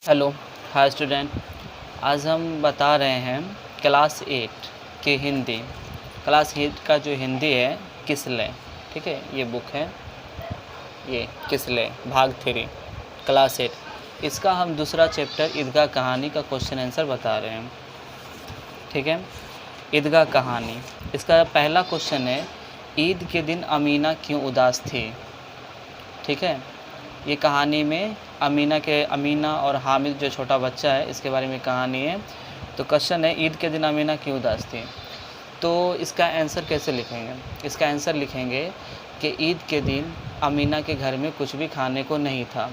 Hello, hi student. आज हम बता रहे हैं क्लास 8 की हिंदी। क्लास 8 का जो हिंदी है किसले, ठीक है। ये बुक है, ये किसले भाग 3 क्लास 8। इसका हम दूसरा चैप्टर ईदगाह कहानी का क्वेश्चन आंसर बता रहे हैं, ठीक है। ईदगाह कहानी, इसका पहला क्वेश्चन है, ईद के दिन अमीना क्यों उदास थी, ठीक है। ये कहानी में अमीना और हामिद जो छोटा बच्चा है इसके बारे में कहानी है। तो क्वेश्चन है, ईद के दिन अमीना क्यों उदास थी। तो इसका आंसर कैसे लिखेंगे? इसका आंसर लिखेंगे कि ईद के दिन अमीना के घर में कुछ भी खाने को नहीं था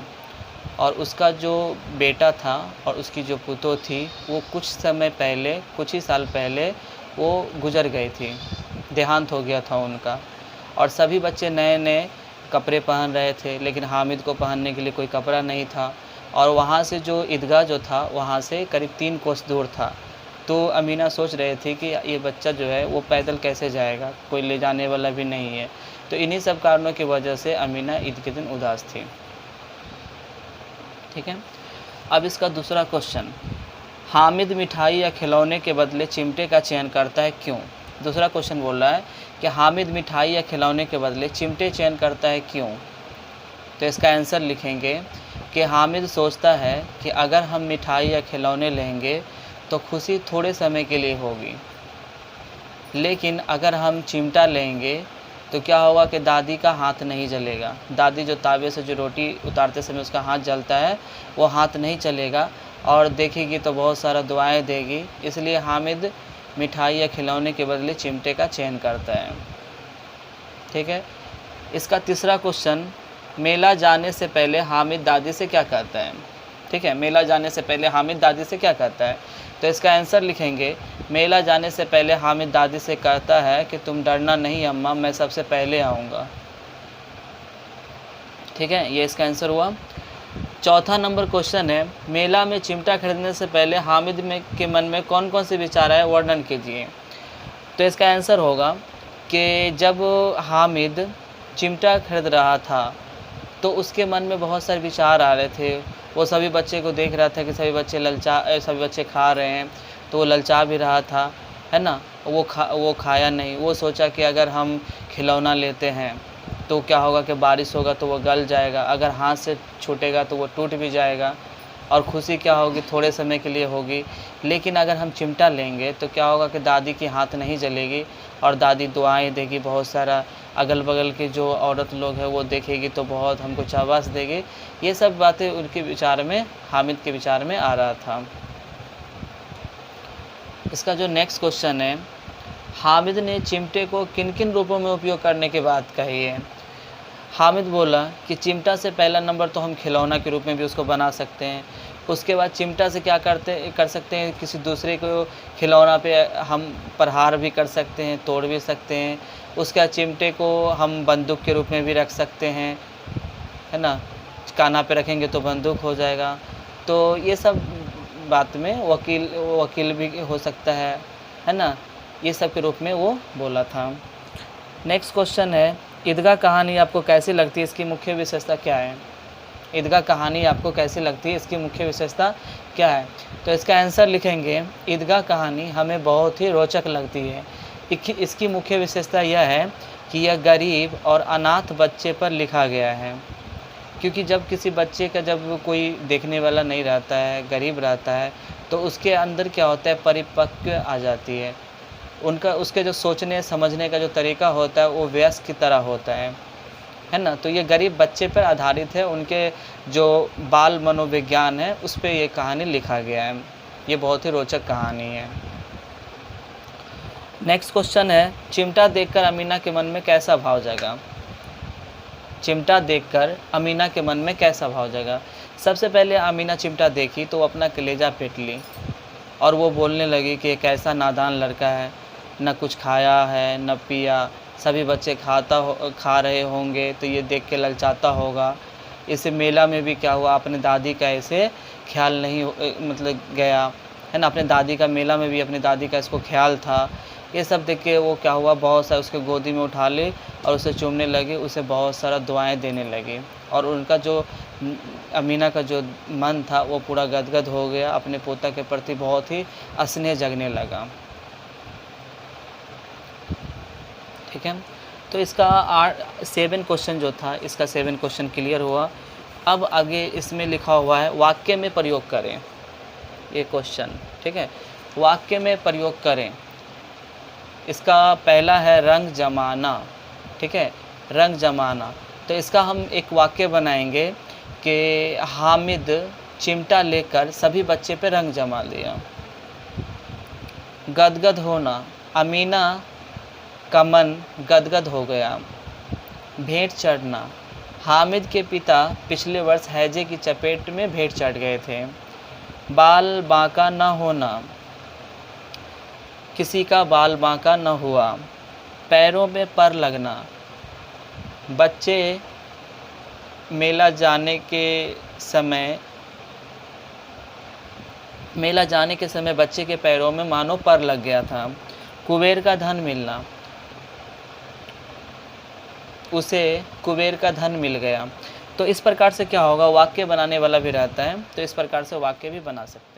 और उसका जो बेटा था और उसकी जो पुतोह थी वो कुछ ही साल पहले वो गुजर गई थी, देहांत हो गया था उनका। और सभी बच्चे नए नए कपड़े पहन रहे थे, लेकिन हामिद को पहनने के लिए कोई कपड़ा नहीं था। और वहाँ से जो ईदगाह जो था वहाँ से करीब 3 कोस दूर था। तो अमीना सोच रहे थे कि ये बच्चा जो है वो पैदल कैसे जाएगा, कोई ले जाने वाला भी नहीं है। तो इन्हीं सब कारणों की वजह से अमीना ईद के दिन उदास थी, ठीक है। अब इसका दूसरा क्वेश्चन, हामिद मिठाई या खिलौने के बदले चिमटे का चयन करता है क्यों। दूसरा क्वेश्चन बोल रहा है कि हामिद मिठाई या खिलौने के बदले चिमटे चयन करता है क्यों। तो इसका आंसर लिखेंगे कि हामिद सोचता है कि अगर हम मिठाई या खिलौने लेंगे तो खुशी थोड़े समय के लिए होगी, लेकिन अगर हम चिमटा लेंगे तो क्या होगा कि दादी का हाथ नहीं जलेगा। दादी जो तावे से जो रोटी उतारते समय उसका हाथ जलता है, वो हाथ नहीं चलेगा और देखेगी तो बहुत सारा दुआएं देगी। इसलिए हामिद मिठाई या खिलौने के बदले चिमटे का चयन करता है, ठीक है। इसका तीसरा क्वेश्चन, मेला जाने से पहले हामिद दादी से क्या कहता है, ठीक है। मेला जाने से पहले हामिद दादी से क्या कहता है। तो इसका आंसर लिखेंगे, मेला जाने से पहले हामिद दादी से कहता है कि तुम डरना नहीं अम्मा, मैं सबसे पहले आऊँगा, ठीक है। ये इसका आंसर हुआ। चौथा नंबर क्वेश्चन है, मेला में चिमटा खरीदने से पहले हामिद के मन में कौन कौन से विचार आए, वर्णन कीजिए। तो इसका आंसर होगा कि जब हामिद चिमटा खरीद रहा था तो उसके मन में बहुत सारे विचार आ रहे थे। वो सभी बच्चे को देख रहा था कि सभी बच्चे खा रहे हैं, तो वो ललचा भी रहा था, है ना। वो खाया नहीं। वो सोचा कि अगर हम खिलौना लेते हैं तो क्या होगा कि बारिश होगा तो वो गल जाएगा, अगर हाथ से छूटेगा तो वो टूट भी जाएगा और खुशी क्या होगी, थोड़े समय के लिए होगी। लेकिन अगर हम चिमटा लेंगे तो क्या होगा कि दादी की हाथ नहीं जलेगी और दादी दुआएं देगी, बहुत सारा अगल बगल के जो औरत लोग हैं वो देखेगी तो बहुत हमको शाबाश देगी। ये सब बातें उनके विचार में, हामिद के विचार में आ रहा था। इसका जो नेक्स्ट क्वेश्चन है, हामिद ने चिमटे को किन किन रूपों में उपयोग करने की बात कही है। हामिद बोला कि चिमटा से पहला नंबर तो हम खिलौना के रूप में भी उसको बना सकते हैं। उसके बाद चिमटा से क्या कर सकते हैं, किसी दूसरे को खिलौना पे हम प्रहार भी कर सकते हैं, तोड़ भी सकते हैं। उसके बाद चिमटे को हम बंदूक के रूप में भी रख सकते हैं, है ना। काना पे रखेंगे तो बंदूक हो जाएगा। तो ये सब बात में वकील भी हो सकता है ना। ये सब के रूप में वो बोला था। नेक्स्ट क्वेश्चन है, ईदगाह कहानी आपको कैसी लगती है, इसकी मुख्य विशेषता क्या है। ईदगाह कहानी आपको कैसी लगती है, इसकी मुख्य विशेषता क्या है। तो इसका आंसर लिखेंगे, ईदगाह कहानी हमें बहुत ही रोचक लगती है। इसकी मुख्य विशेषता यह है कि यह गरीब और अनाथ बच्चे पर लिखा गया है। क्योंकि जब किसी बच्चे का जब कोई देखने वाला नहीं रहता है, गरीब रहता है, तो उसके अंदर क्या होता है, परिपक्व आ जाती है। उसके जो सोचने समझने का जो तरीका होता है वो वयस्क की तरह होता है ना। तो ये गरीब बच्चे पर आधारित है, उनके जो बाल मनोविज्ञान है उस पर ये कहानी लिखा गया है। ये बहुत ही रोचक कहानी है। नेक्स्ट क्वेश्चन है, चिमटा देखकर अमीना के मन में कैसा भाव जागा। चिमटा देखकर अमीना के मन में कैसा भाव जागा। सबसे पहले अमीना चिमटा देखी तो अपना कलेजा पीट ली और वो बोलने लगी कि एक ऐसा नादान लड़का है, न कुछ खाया है न पिया, सभी बच्चे खा रहे होंगे तो ये देख के ललचाता होगा। इसे मेला में भी क्या हुआ, अपने दादी का ऐसे ख्याल नहीं गया, है ना। अपने दादी का मेला में भी अपनी दादी का इसको ख्याल था। ये सब देख के वो क्या हुआ, बहुत सारा उसके गोदी में उठा ले और उसे चूमने लगे, उसे बहुत सारा दुआएं देने लगे और उनका जो अमीना का जो मन था वो पूरा गदगद हो गया, अपने पोता के प्रति बहुत ही स्नेह जगने लगा। ठीक है, तो इसका 7 क्वेश्चन जो था, इसका 7 क्वेश्चन क्लियर हुआ। अब आगे इसमें लिखा हुआ है वाक्य में प्रयोग करें, ये क्वेश्चन। ठीक है, वाक्य में प्रयोग करें। इसका पहला है रंग जमाना। ठीक है, रंग जमाना, तो इसका हम एक वाक्य बनाएंगे कि हामिद चिमटा लेकर सभी बच्चे पे रंग जमा लिया। गदगद होना, अमीना का मन गदगद हो गया। भेंट चढ़ना, हामिद के पिता पिछले वर्ष हैजे की चपेट में भेंट चढ़ गए थे। बाल बांका न होना, किसी का बाल बांका न हुआ। पैरों में पर लगना, बच्चे मेला जाने के समय बच्चे के पैरों में मानो पर लग गया था। कुबेर का धन मिलना, उसे कुबेर का धन मिल गया। तो इस प्रकार से क्या होगा, वाक्य बनाने वाला भी रहता है, तो इस प्रकार से वाक्य भी बना सकते हैं।